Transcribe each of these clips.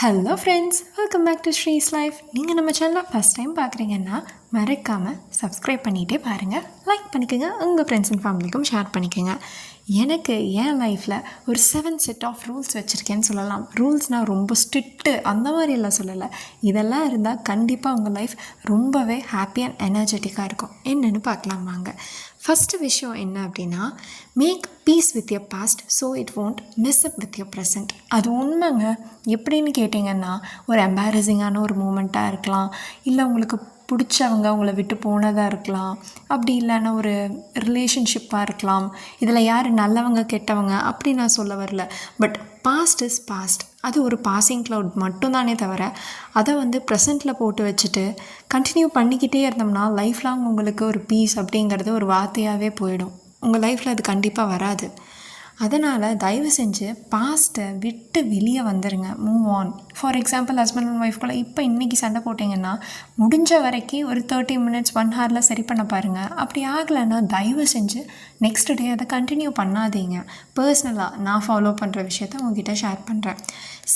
Hello friends, welcome back to Sri's life. நீங்கள் நம்ம சேனலில் ஃபஸ்ட் டைம் பார்க்குறீங்கன்னா மறக்காமல் சப்ஸ்கிரைப் பண்ணிகிட்டே பாருங்கள், லைக் பண்ணிக்கோங்க, உங்கள் ஃப்ரெண்ட்ஸ் அண்ட் ஃபேமிலிக்கும் ஷேர் பண்ணிக்கோங்க. எனக்கு என் லைஃப்பில் ஒரு 7 செட் ஆஃப் ரூல்ஸ் வச்சுருக்கேன்னு சொல்லலாம். ரூல்ஸ்னால் ரொம்ப ஸ்ட்ரிக்ட்டு அந்த மாதிரியெல்லாம் சொல்லலை. இதெல்லாம் இருந்தால் கண்டிப்பாக உங்கள் லைஃப் ரொம்பவே ஹாப்பி அண்ட் எனர்ஜெட்டிக்காக இருக்கும். என்னென்னு பார்க்கலாம் வாங்க. ஃபஸ்ட்டு விஷயம் என்ன அப்படின்னா, make peace with your past so it won't mess up with your present. அது உண்மைங்க. எப்படின்னு கேட்டிங்கன்னா, ஒரு எம்பாரசிங்கான ஒரு மூமெண்ட்டாக இருக்கலாம், இல்லை உங்களுக்கு பிடிச்சவங்க உங்களை விட்டு போனதாக இருக்கலாம், அப்படி இல்லைன்னா ஒரு ரிலேஷன்ஷிப்பாக இருக்கலாம். இதில் யார் நல்லவங்க கெட்டவங்க அப்படி நான் சொல்ல வரல. But past is past. அது ஒரு பாசிங் க்ளவுட் மட்டும்தானே தவிர அதை ப்ரெசண்ட்டில் போட்டு வச்சுட்டு கண்டினியூ பண்ணிக்கிட்டே இருந்தோம்னா லைஃப் லாங் உங்களுக்கு ஒரு பீஸ் அப்படிங்கிறது ஒரு வார்த்தையாகவே போயிடும். உங்கள் லைஃப்பில் அது கண்டிப்பாக வராது. அதனால் தயவு செஞ்சு பாஸ்ட்டை விட்டு வெளியே வந்துடுங்க, move on. For example, husband and ஒய்ஃப்குள்ளே இப்போ இன்றைக்கி சண்டை போட்டிங்கன்னா முடிஞ்ச வரைக்கும் ஒரு 30 மினிட்ஸ் 1 ஹவரில் சரி பண்ண பாருங்கள். அப்படி ஆகலைன்னா தயவு செஞ்சு நெக்ஸ்ட் டே அதை கண்டினியூ பண்ணாதீங்க. பர்சனலாக நான் ஃபாலோ பண்ணுற விஷயத்த உங்ககிட்ட ஷேர் பண்ணுறேன்.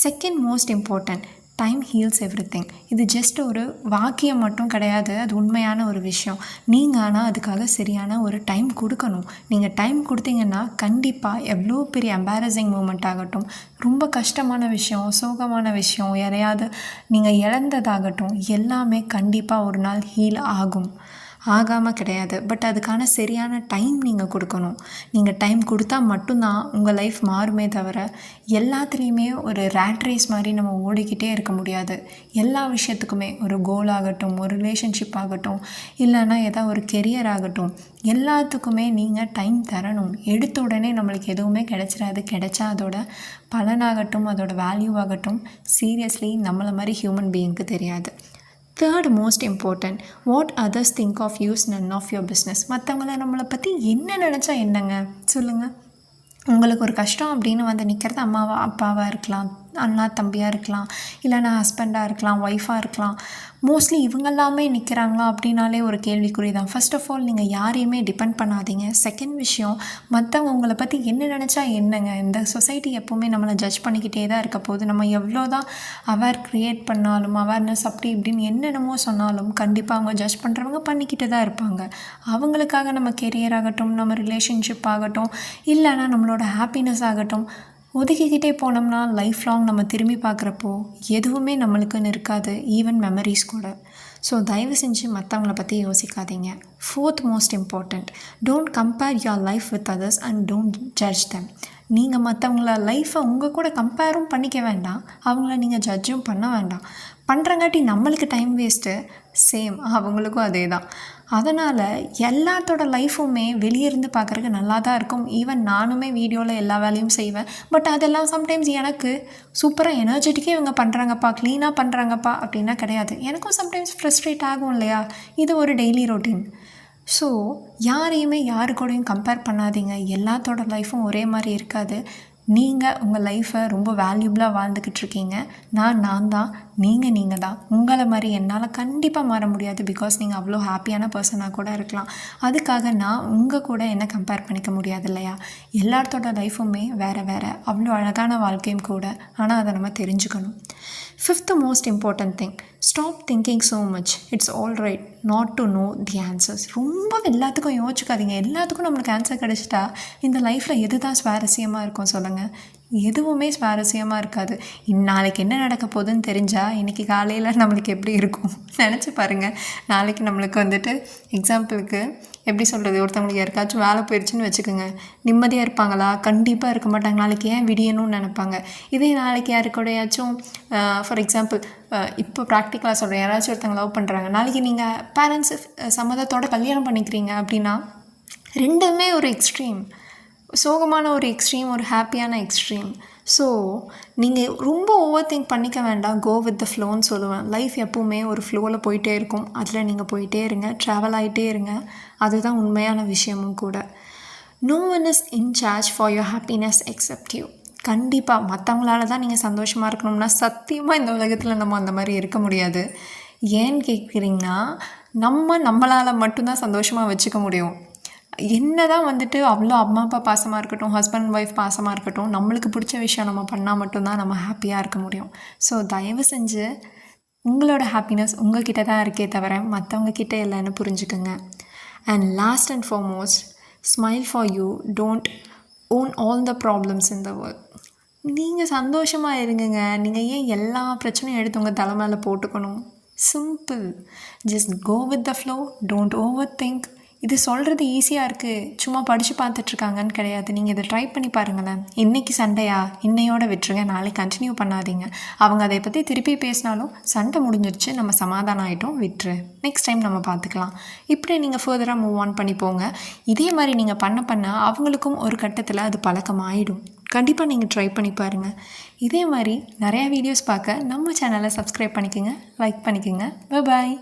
Second most important, time heals everything. இது ஜஸ்ட் ஒரு வாக்கியம் மட்டும் கிடையாது, அது உண்மையான ஒரு விஷயம். நீங்கள் ஆனால் அதுக்காக சரியான ஒரு டைம் கொடுக்கணும். நீங்கள் டைம் கொடுத்தீங்கன்னா கண்டிப்பாக எவ்வளோ பெரிய எம்பாரசிங் மூமெண்ட் ஆகட்டும், ரொம்ப கஷ்டமான விஷயம், சோகமான விஷயம், யாரையாவது நீங்கள் இழந்ததாகட்டும், எல்லாமே கண்டிப்பாக ஒரு நாள் ஹீல் ஆகும். ஆகாமல் கிடையாது. பட் அதுக்கான சரியான டைம் நீங்கள் கொடுக்கணும். நீங்கள் டைம் கொடுத்தா மட்டும்தான் உங்கள் லைஃப் மாறுமே தவிர எல்லாத்துலேயுமே ஒரு ரேட் ரேஸ் மாதிரி நம்ம ஓடிக்கிட்டே இருக்க முடியாது. எல்லா விஷயத்துக்குமே ஒரு கோல் ஆகட்டும், ஒரு ரிலேஷன்ஷிப் ஆகட்டும், இல்லைன்னா ஏதாவது ஒரு கெரியர் ஆகட்டும், எல்லாத்துக்குமே நீங்கள் டைம் தரணும். எடுத்த உடனே நம்மளுக்கு எதுவுமே கிடைச்சிடாது. கிடைச்சா அதோட பலனாகட்டும், அதோட வேல்யூ ஆகட்டும், சீரியஸ்லி நம்மளை மாதிரி ஹியூமன் பீயிங்க்கு தெரியாது. Third most important, what others think of you's none of your business. மற்றவங்கள நம்மளை பற்றி என்ன நினச்சா என்னங்க சொல்லுங்கள். உங்களுக்கு ஒரு கஷ்டம் அப்படின்னு நிற்கிறது அப்பாவாக இருக்கலாம், அண்ணா தம்பியாக இருக்கலாம், இல்லைனா ஹஸ்பண்டாக இருக்கலாம், ஒய்ஃபாக இருக்கலாம். மோஸ்ட்லி இவங்கெல்லாமே நிற்கிறாங்களா அப்படின்னாலே ஒரு கேள்விக்குறி தான். ஃபர்ஸ்ட் ஆஃப் ஆல் நீங்கள் யாரையுமே டிபெண்ட் பண்ணாதீங்க. செகண்ட் விஷயம், மற்றவங்க உங்களை பற்றி என்ன நினச்சா என்னங்க. இந்த சொசைட்டி எப்போவுமே நம்மளை ஜட்ஜ் பண்ணிக்கிட்டே தான் இருக்க போகுது. நம்ம எவ்வளோ தான் க்ரியேட் பண்ணாலும், அவேர்னஸ் அப்படி இப்படின்னு என்னென்னமோ சொன்னாலும் கண்டிப்பாக அவங்க ஜட்ஜ் பண்ணுறவங்க பண்ணிக்கிட்டு தான் இருப்பாங்க. அவங்களுக்காக நம்ம கெரியர் ஆகட்டும், நம்ம ரிலேஷன்ஷிப் ஆகட்டும், இல்லைனா நம்மளோட ஹாப்பினஸ் ஆகட்டும் ஒதுக்கிக்கிட்டே போனோம்னா லைஃப் லாங் நம்ம திரும்பி பார்க்குறப்போ எதுவுமே நம்மளுக்குன்னு இருக்காது, ஈவன் மெமரிஸ் கூட. ஸோ தயவு செஞ்சு மற்றவங்கள பற்றி யோசிக்காதீங்க. Fourth most important, don't compare your life with others and don't judge them. நீங்கள் மற்றவங்கள லைஃப்பை உங்கள் கூட கம்பேரும் பண்ணிக்க வேண்டாம், அவங்கள நீங்கள் ஜட்ஜும் பண்ண வேண்டாம். பண்ணுறங்காட்டி நம்மளுக்கு டைம் வேஸ்ட்டு, சேம் அவங்களுக்கும் அதே தான். அதனால் எல்லாத்தோட லைஃப்புமே வெளியே இருந்து பார்க்குறதுக்கு நல்லா தான் இருக்கும். ஈவன் நானுமே வீடியோவில் எல்லா வேலையும் செய்வேன். பட் அதெல்லாம் சம்டைம்ஸ் எனக்கு சூப்பராக எனர்ஜெட்டிக்காக இவங்க பண்ணுறாங்கப்பா, க்ளீனாக பண்ணுறாங்கப்பா அப்படின்னா கிடையாது. எனக்கும் சம்டைம்ஸ் ஃப்ரஸ்ட்ரேட் ஆகும் இல்லையா. இது ஒரு டெய்லி ரொட்டீன். ஸோ யாரையுமே யாரு கூடயும் கம்பேர் பண்ணாதீங்க. எல்லாத்தோட லைஃப்பும் ஒரே மாதிரி இருக்காது. நீங்கள் உங்கள் லைஃப்பை ரொம்ப வேல்யூபிளாக வாழ்ந்துக்கிட்டு இருக்கீங்க. நான் தான், நீங்கள் தான். உங்களை மாதிரி என்னால் கண்டிப்பாக மாற முடியாது. பிகாஸ் நீங்கள் அவ்வளோ ஹாப்பியான பர்சனாக கூட இருக்கலாம். அதுக்காக நான் உங்கள் கூட என்ன கம்பேர் பண்ணிக்க முடியாது இல்லையா. எல்லாத்தோட லைஃப்புமே வேறு வேறு, அவ்வளோ அழகான வாழ்க்கையும் கூட. ஆனால் அதை நம்ம தெரிஞ்சுக்கணும். Fifth most important thing, stop thinking so much. It's all right not to know the answers. ரொம்ப எல்லாத்துக்கும் யோசிக்காதீங்க. எல்லாத்துக்கும் நம்மளுக்கு ஆன்சர் கிடச்சிட்டா இந்த லைஃப்பில் எது தான் சுவாரஸ்யமாக இருக்கும் சொல்லுங்கள். எதுவுமே சுவாரஸ்யமாக இருக்காது. நாளைக்கு என்ன நடக்க போகுதுன்னு தெரிஞ்சால் இன்றைக்கி காலையில் நம்மளுக்கு எப்படி இருக்கும் நினச்சி பாருங்கள். நாளைக்கு நம்மளுக்கு எக்ஸாம்பிளுக்கு எப்படி சொல்கிறது, ஒருத்தவங்களுக்கு யாருக்காச்சும் வேலை போயிடுச்சுன்னு வச்சுக்கோங்க, நிம்மதியாக இருப்பாங்களா? கண்டிப்பாக இருக்க மாட்டாங்க. நாளைக்கு ஏன் விடியணும்னு நினைப்பாங்க. இதே நாளைக்கு யாருக்கூடையாச்சும் ஃபார் எக்ஸாம்பிள் இப்போ ப்ராக்டிக்கலாக சொல்கிறேன், யாராச்சும் ஒருத்தவங்க லவ் பண்ணுறாங்க, நாளைக்கு நீங்கள் பேரண்ட்ஸு சம்மதத்தோடு கல்யாணம் பண்ணிக்கிறீங்க அப்படின்னா ரெண்டுமே ஒரு எக்ஸ்ட்ரீம். சோகமான ஒரு எக்ஸ்ட்ரீம், ஒரு ஹாப்பியான எக்ஸ்ட்ரீம். ஸோ நீங்கள் ரொம்ப ஓவர் திங்க் பண்ணிக்க வேண்டாம். கோ வித் த ஃப்ளோன்னு சொல்லுவேன். லைஃப் எப்போவுமே ஒரு ஃப்ளோவில் போயிட்டே இருக்கும். அதில் நீங்கள் போயிட்டே இருங்க, ட்ராவல் ஆகிட்டே இருங்க. அதுதான் உண்மையான விஷயமும் கூட. No one is in charge for your happiness except you. கண்டிப்பாக மற்றவங்களால தான் நீங்கள் சந்தோஷமாக இருக்கணும்னா சத்தியமாக இந்த உலகத்தில் நம்ம அந்த மாதிரி இருக்க முடியாது. ஏன்னு கேட்குறீங்கன்னா, நம்மளால் மட்டும்தான் சந்தோஷமாக வச்சுக்க முடியும். என்ன தான் வந்துட்டு அவ்வளோ அம்மா அப்பா பாசமாக இருக்கட்டும், ஹஸ்பண்ட் ஒய்ஃப் பாசமாக இருக்கட்டும், நம்மளுக்கு பிடிச்ச விஷயம் நம்ம பண்ணால் மட்டும்தான் நம்ம ஹாப்பியாக இருக்க முடியும். ஸோ தயவு செஞ்சு உங்களோட ஹாப்பினஸ் உங்ககிட்ட தான் இருக்கே தவிர மற்றவங்க கிட்ட இல்லைன்னு புரிஞ்சுக்குங்க. And last and foremost, smile for you, don't own all the problems in the world. நீங்கள் சந்தோஷமாக இருங்கங்க. நீங்கள் ஏன் எல்லா பிரச்சனையும் எடுத்து உங்கள் தலை மேலே போட்டுக்கணும்? Simple. Just go with the flow, don't over think. இது சொல்கிறது ஈஸியாக இருக்குது, சும்மா படித்து பார்த்துட்ருக்காங்கன்னு கிடையாது. நீங்கள் இதை ட்ரை பண்ணி பாருங்களேன். இன்றைக்கி சண்டையா, இன்னையோட விட்டுருங்க, நாளைக்கு கண்டினியூ பண்ணாதீங்க. அவங்க அதை பற்றி திருப்பி பேசினாலும் சண்டை முடிஞ்சிருச்சு, நம்ம சமாதானம் ஆகிட்டோம், விட்டுரு, நெக்ஸ்ட் டைம் நம்ம பார்த்துக்கலாம். இப்படி நீங்கள் ஃபர்தராக மூவ் ஆன் பண்ணி போங்க. இதே மாதிரி நீங்கள் பண்ண அவங்களுக்கும் ஒரு கட்டத்தில் அது பழக்கமாகிடும். கண்டிப்பாக நீங்கள் ட்ரை பண்ணி பாருங்கள். இதே மாதிரி நிறையா வீடியோஸ் பார்க்க நம்ம சேனலை சப்ஸ்கிரைப் பண்ணிக்கோங்க, லைக் பண்ணிக்கோங்க. பாய்.